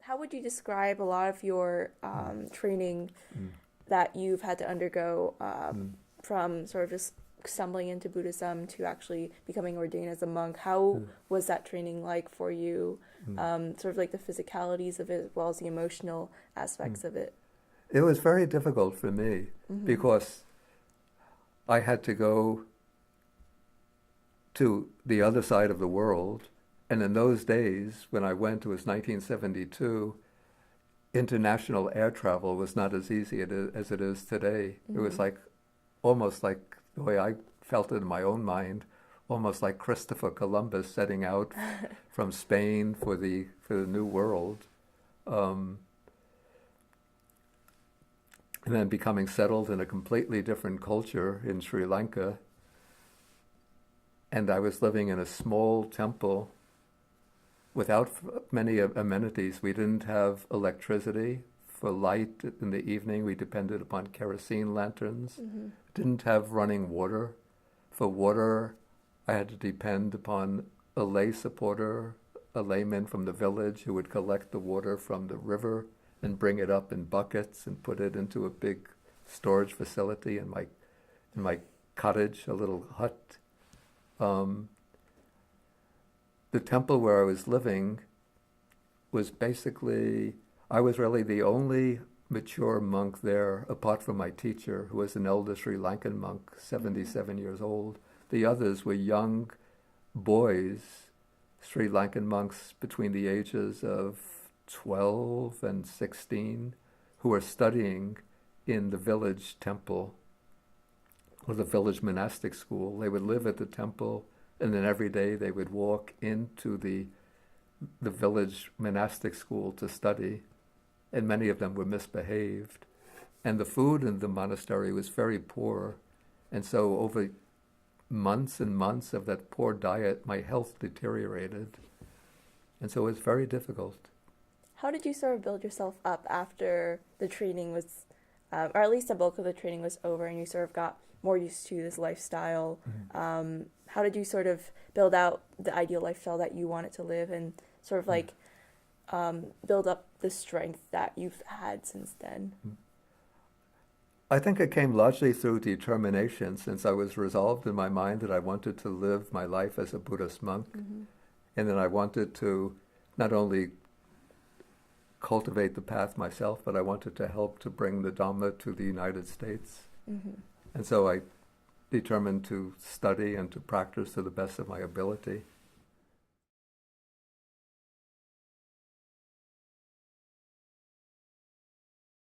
how would you describe a lot of your training that you've had to undergo from sort of just stumbling into Buddhism to actually becoming ordained as a monk? How was that training like for you? Sort of like the physicalities of it as well as the emotional aspects of it. It was very difficult for me because I had to go to the other side of the world. And in those days, when I went, it was 1972, international air travel was not as easy as it is today. It was like, almost like the way I felt it in my own mind, almost like Christopher Columbus setting out from Spain for the New World. And then becoming settled in a completely different culture in Sri Lanka. And I was living in a small temple without many amenities. We didn't have electricity. For light in the evening, we depended upon kerosene lanterns. Didn't have running water. For water, I had to depend upon a lay supporter, a layman from the village who would collect the water from the river and bring it up in buckets and put it into a big storage facility in my cottage, a little hut. The temple where I was living was basically, I was really the only mature monk there, apart from my teacher, who was an elder Sri Lankan monk, 77 years old. The others were young boys, Sri Lankan monks between the ages of 12 and 16, who were studying in the village temple or the village monastic school. They would live at the temple, and then every day they would walk into the village monastic school to study, and many of them were misbehaved. And the food in the monastery was very poor, and so over months and months of that poor diet, my health deteriorated, and so it was very difficult. How did you sort of build yourself up after the training was, or at least the bulk of the training was over and you sort of got more used to this lifestyle? How did you sort of build out the ideal lifestyle that you wanted to live and sort of like build up the strength that you've had since then? I think it came largely through determination, since I was resolved in my mind that I wanted to live my life as a Buddhist monk, and that I wanted to not only cultivate the path myself, but I wanted to help to bring the Dhamma to the United States. And so I determined to study and to practice to the best of my ability.